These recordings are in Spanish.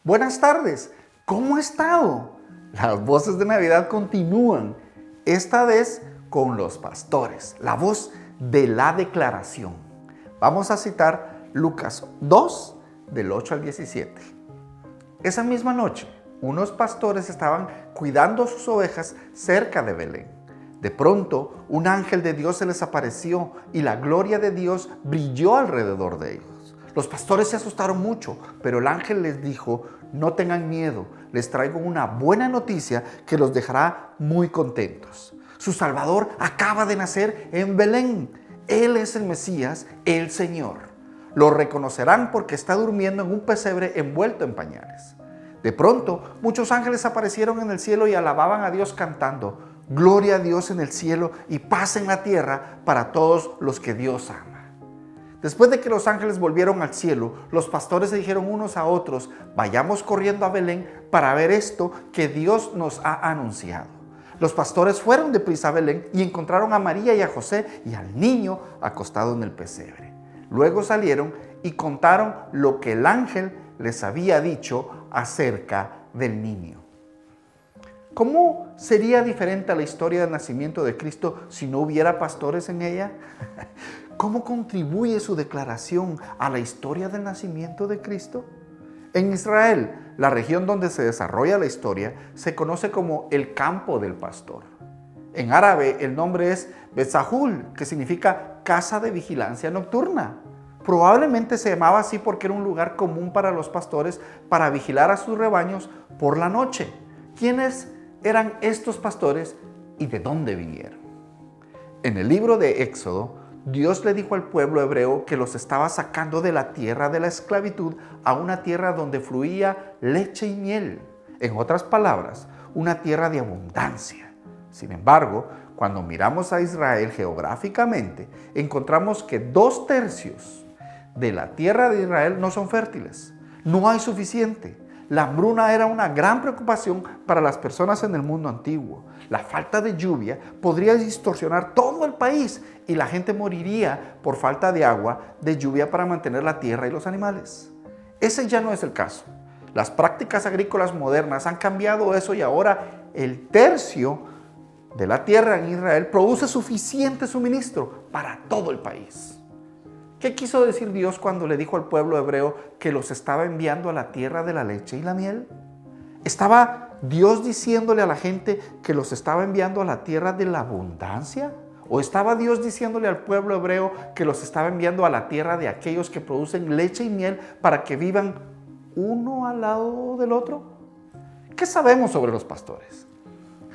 Buenas tardes, ¿cómo ha estado? Las voces de Navidad continúan, esta vez con los pastores, la voz de la declaración. Vamos a citar Lucas 2, del 8 al 17. Esa misma noche, unos pastores estaban cuidando sus ovejas cerca de Belén. De pronto, un ángel de Dios se les apareció y la gloria de Dios brilló alrededor de ellos. Los pastores se asustaron mucho, pero el ángel les dijo: no tengan miedo, les traigo una buena noticia que los dejará muy contentos. Su Salvador acaba de nacer en Belén. Él es el Mesías, el Señor. Lo reconocerán porque está durmiendo en un pesebre envuelto en pañales. De pronto, muchos ángeles aparecieron en el cielo y alababan a Dios cantando: gloria a Dios en el cielo y paz en la tierra para todos los que Dios ama. Después de que los ángeles volvieron al cielo, los pastores se dijeron unos a otros: vayamos corriendo a Belén para ver esto que Dios nos ha anunciado. Los pastores fueron deprisa a Belén y encontraron a María y a José y al niño acostado en el pesebre. Luego salieron y contaron lo que el ángel les había dicho acerca del niño. ¿Cómo sería diferente la historia del nacimiento de Cristo si no hubiera pastores en ella? ¿Cómo contribuye su declaración a la historia del nacimiento de Cristo? En Israel, la región donde se desarrolla la historia, se conoce como el campo del pastor. En árabe, el nombre es Betzahul, que significa casa de vigilancia nocturna. Probablemente se llamaba así porque era un lugar común para los pastores para vigilar a sus rebaños por la noche. ¿Quiénes eran estos pastores y de dónde vinieron? En el libro de Éxodo, Dios le dijo al pueblo hebreo que los estaba sacando de la tierra de la esclavitud a una tierra donde fluía leche y miel. En otras palabras, una tierra de abundancia. Sin embargo, cuando miramos a Israel geográficamente, encontramos que 2/3 de la tierra de Israel no son fértiles. No hay suficiente. La hambruna era una gran preocupación para las personas en el mundo antiguo. La falta de lluvia podría distorsionar todo el país y la gente moriría por falta de agua, de lluvia para mantener la tierra y los animales. Ese ya no es el caso. Las prácticas agrícolas modernas han cambiado eso y ahora el tercio de la tierra en Israel produce suficiente suministro para todo el país. ¿Qué quiso decir Dios cuando le dijo al pueblo hebreo que los estaba enviando a la tierra de la leche y la miel? ¿Estaba Dios diciéndole a la gente que los estaba enviando a la tierra de la abundancia? ¿O estaba Dios diciéndole al pueblo hebreo que los estaba enviando a la tierra de aquellos que producen leche y miel para que vivan uno al lado del otro? ¿Qué sabemos sobre los pastores?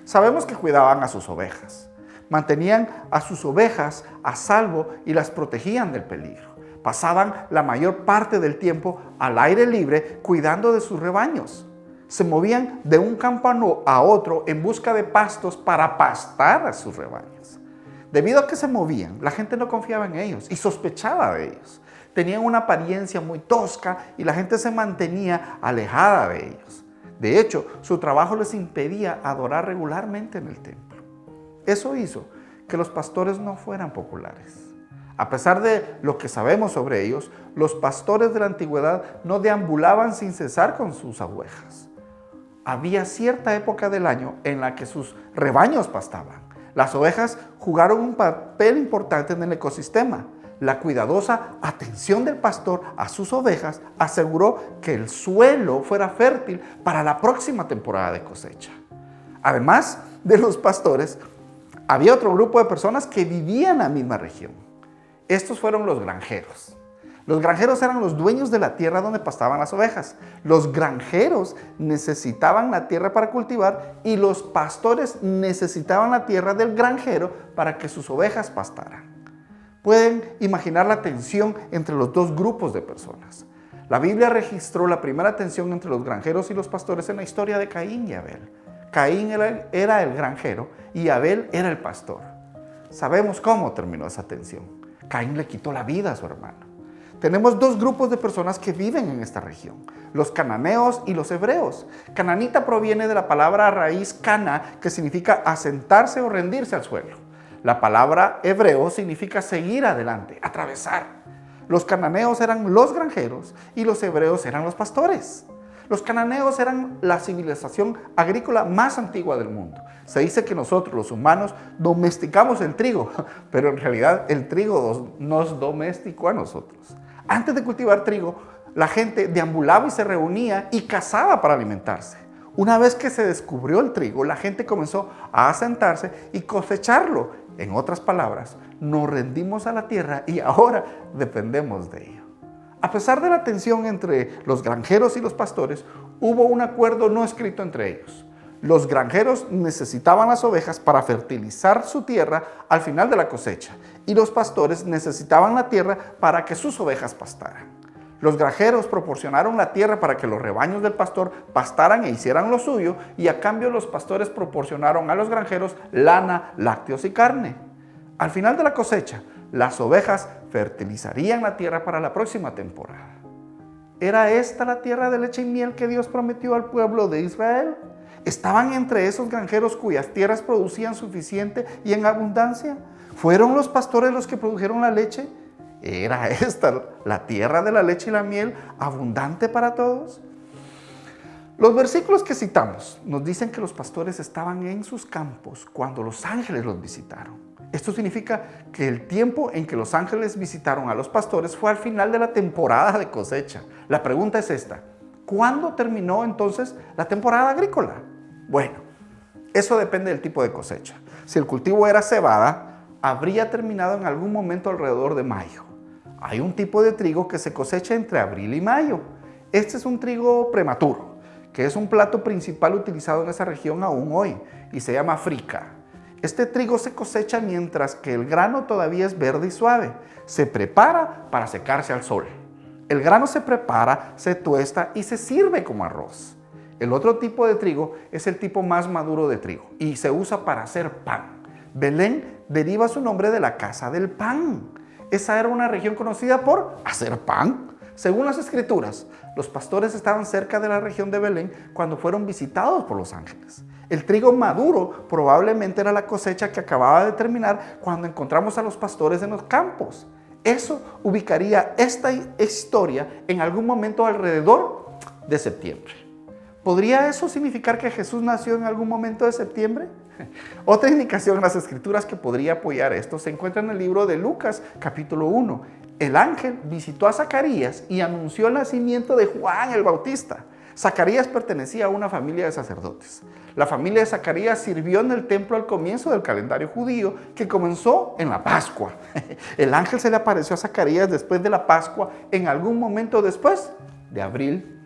Sabemos que cuidaban a sus ovejas. Mantenían a sus ovejas a salvo y las protegían del peligro. Pasaban la mayor parte del tiempo al aire libre cuidando de sus rebaños. Se movían de un campo a otro en busca de pastos para pastar a sus rebaños. Debido a que se movían, la gente no confiaba en ellos y sospechaba de ellos. Tenían una apariencia muy tosca y la gente se mantenía alejada de ellos. De hecho, su trabajo les impedía adorar regularmente en el templo. Eso hizo que los pastores no fueran populares. A pesar de lo que sabemos sobre ellos, los pastores de la antigüedad no deambulaban sin cesar con sus ovejas. Había cierta época del año en la que sus rebaños pastaban. Las ovejas jugaron un papel importante en el ecosistema. La cuidadosa atención del pastor a sus ovejas aseguró que el suelo fuera fértil para la próxima temporada de cosecha. Además de los pastores, había otro grupo de personas que vivían en la misma región. Estos fueron los granjeros. Los granjeros eran los dueños de la tierra donde pastaban las ovejas. Los granjeros necesitaban la tierra para cultivar y los pastores necesitaban la tierra del granjero para que sus ovejas pastaran. Pueden imaginar la tensión entre los dos grupos de personas. La Biblia registró la primera tensión entre los granjeros y los pastores en la historia de Caín y Abel. Caín era el granjero y Abel era el pastor. Sabemos cómo terminó esa tensión. Caín le quitó la vida a su hermano. Tenemos dos grupos de personas que viven en esta región, los cananeos y los hebreos. Cananita proviene de la palabra raíz cana, que significa asentarse o rendirse al suelo. La palabra hebreo significa seguir adelante, atravesar. Los cananeos eran los granjeros y los hebreos eran los pastores. Los cananeos eran la civilización agrícola más antigua del mundo. Se dice que nosotros, los humanos, domesticamos el trigo, pero en realidad el trigo nos domesticó a nosotros. Antes de cultivar trigo, la gente deambulaba y se reunía y cazaba para alimentarse. Una vez que se descubrió el trigo, la gente comenzó a asentarse y cosecharlo. En otras palabras, nos rendimos a la tierra y ahora dependemos de ello. A pesar de la tensión entre los granjeros y los pastores, hubo un acuerdo no escrito entre ellos. Los granjeros necesitaban las ovejas para fertilizar su tierra al final de la cosecha y los pastores necesitaban la tierra para que sus ovejas pastaran. Los granjeros proporcionaron la tierra para que los rebaños del pastor pastaran e hicieran lo suyo, y a cambio los pastores proporcionaron a los granjeros lana, lácteos y carne. Al final de la cosecha, las ovejas fertilizarían la tierra para la próxima temporada. ¿Era esta la tierra de leche y miel que Dios prometió al pueblo de Israel? ¿Estaban entre esos granjeros cuyas tierras producían suficiente y en abundancia? ¿Fueron los pastores los que produjeron la leche? ¿Era esta la tierra de la leche y la miel abundante para todos? Los versículos que citamos nos dicen que los pastores estaban en sus campos cuando los ángeles los visitaron. Esto significa que el tiempo en que los ángeles visitaron a los pastores fue al final de la temporada de cosecha. La pregunta es esta: ¿cuándo terminó entonces la temporada agrícola? Bueno, eso depende del tipo de cosecha. Si el cultivo era cebada, habría terminado en algún momento alrededor de mayo. Hay un tipo de trigo que se cosecha entre abril y mayo. Este es un trigo prematuro, que es un plato principal utilizado en esa región aún hoy, y se llama frica. Este trigo se cosecha mientras que el grano todavía es verde y suave. Se prepara para secarse al sol. El grano se prepara, se tuesta y se sirve como arroz. El otro tipo de trigo es el tipo más maduro de trigo y se usa para hacer pan. Belén deriva su nombre de la casa del pan. Esa era una región conocida por hacer pan. Según las escrituras, los pastores estaban cerca de la región de Belén cuando fueron visitados por los ángeles. El trigo maduro probablemente era la cosecha que acababa de terminar cuando encontramos a los pastores en los campos. Eso ubicaría esta historia en algún momento alrededor de septiembre. ¿Podría eso significar que Jesús nació en algún momento de septiembre? Otra indicación en las escrituras que podría apoyar esto se encuentra en el libro de Lucas, capítulo 1. El ángel visitó a Zacarías y anunció el nacimiento de Juan el Bautista. Zacarías pertenecía a una familia de sacerdotes. La familia de Zacarías sirvió en el templo al comienzo del calendario judío, que comenzó en la Pascua. El ángel se le apareció a Zacarías después de la Pascua, en algún momento después de abril.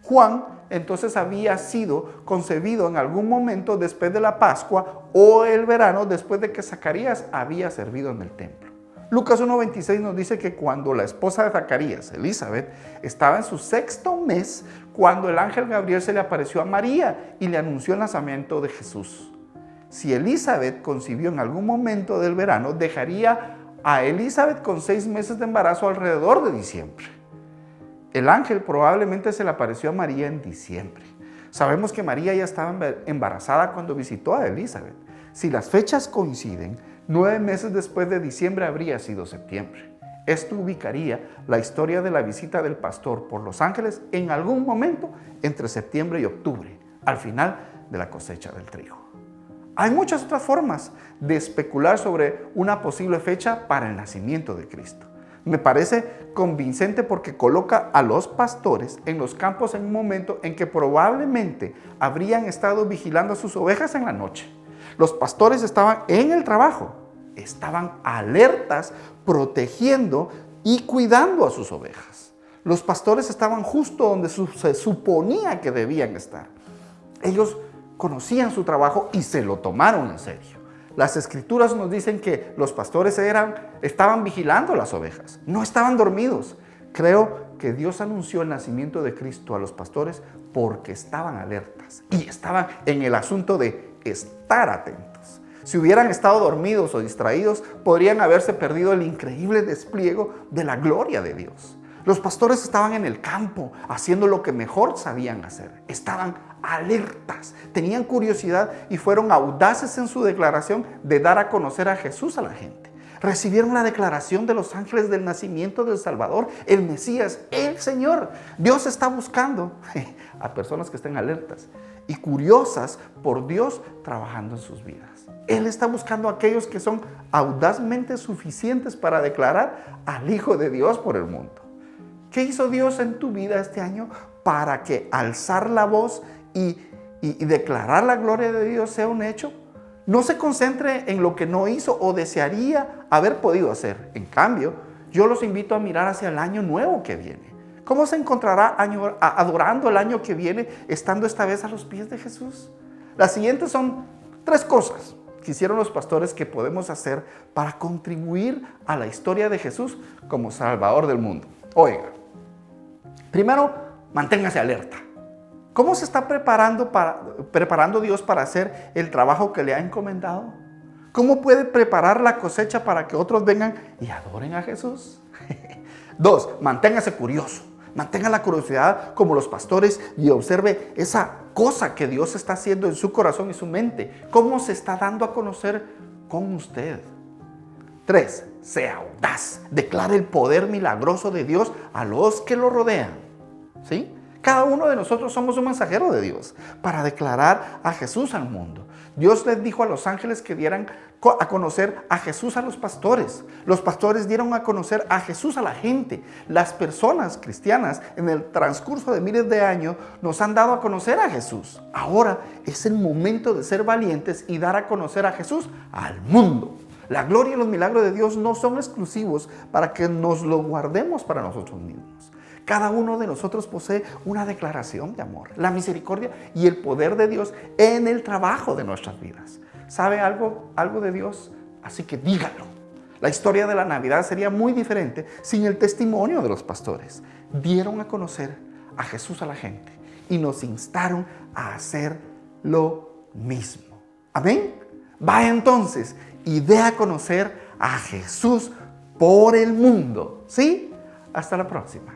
Juan entonces había sido concebido en algún momento después de la Pascua o el verano, después de que Zacarías había servido en el templo. Lucas 1:26 nos dice que cuando la esposa de Zacarías, Elizabeth, estaba en su 6º mes, cuando el ángel Gabriel se le apareció a María y le anunció el nacimiento de Jesús. Si Elizabeth concibió en algún momento del verano, dejaría a Elizabeth con 6 meses de embarazo alrededor de diciembre. El ángel probablemente se le apareció a María en diciembre. Sabemos que María ya estaba embarazada cuando visitó a Elizabeth. Si las fechas coinciden, 9 meses después de diciembre habría sido septiembre. Esto ubicaría la historia de la visita del pastor por los ángeles en algún momento entre septiembre y octubre, al final de la cosecha del trigo. Hay muchas otras formas de especular sobre una posible fecha para el nacimiento de Cristo. Me parece convincente porque coloca a los pastores en los campos en un momento en que probablemente habrían estado vigilando a sus ovejas en la noche. Los pastores estaban en el trabajo, estaban alertas, protegiendo y cuidando a sus ovejas. Los pastores estaban justo donde se suponía que debían estar. Ellos conocían su trabajo y se lo tomaron en serio. Las escrituras nos dicen que los pastores estaban vigilando las ovejas, no estaban dormidos. Creo que Dios anunció el nacimiento de Cristo a los pastores porque estaban alertas y estaban en el asunto de estar atentos. Si hubieran estado dormidos o distraídos, podrían haberse perdido el increíble despliegue de la gloria de Dios. Los pastores estaban en el campo, haciendo lo que mejor sabían hacer. Estaban alertas, tenían curiosidad y fueron audaces en su declaración de dar a conocer a Jesús a la gente. Recibieron la declaración de los ángeles del nacimiento del Salvador, el Mesías, el Señor. Dios está buscando a personas que estén alertas y curiosas por Dios trabajando en sus vidas. Él está buscando a aquellos que son audazmente suficientes para declarar al Hijo de Dios por el mundo. ¿Qué hizo Dios en tu vida este año para que alzar la voz y declarar la gloria de Dios sea un hecho? No se concentre en lo que no hizo o desearía haber podido hacer. En cambio, yo los invito a mirar hacia el año nuevo que viene. ¿Cómo se encontrará adorando el año que viene, estando esta vez a los pies de Jesús? Las siguientes son 3 cosas que hicieron los pastores que podemos hacer para contribuir a la historia de Jesús como Salvador del mundo. Oiga, primero, manténgase alerta. ¿Cómo se está preparando Dios para hacer el trabajo que le ha encomendado? ¿Cómo puede preparar la cosecha para que otros vengan y adoren a Jesús? 2, manténgase curioso. Mantenga la curiosidad como los pastores y observe esa cosa que Dios está haciendo en su corazón y su mente. ¿Cómo se está dando a conocer con usted? 3, sea audaz. Declare el poder milagroso de Dios a los que lo rodean. ¿Sí? Cada uno de nosotros somos un mensajero de Dios para declarar a Jesús al mundo. Dios les dijo a los ángeles que dieran a conocer a Jesús a los pastores. Los pastores dieron a conocer a Jesús a la gente. Las personas cristianas en el transcurso de miles de años nos han dado a conocer a Jesús. Ahora es el momento de ser valientes y dar a conocer a Jesús al mundo. La gloria y los milagros de Dios no son exclusivos para que nos los guardemos para nosotros mismos. Cada uno de nosotros posee una declaración de amor, la misericordia y el poder de Dios en el trabajo de nuestras vidas. ¿Sabe algo de Dios? Así que dígalo. La historia de la Navidad sería muy diferente sin el testimonio de los pastores. Dieron a conocer a Jesús a la gente y nos instaron a hacer lo mismo. Amén. Vaya entonces y dé a conocer a Jesús por el mundo. ¿Sí? Hasta la próxima.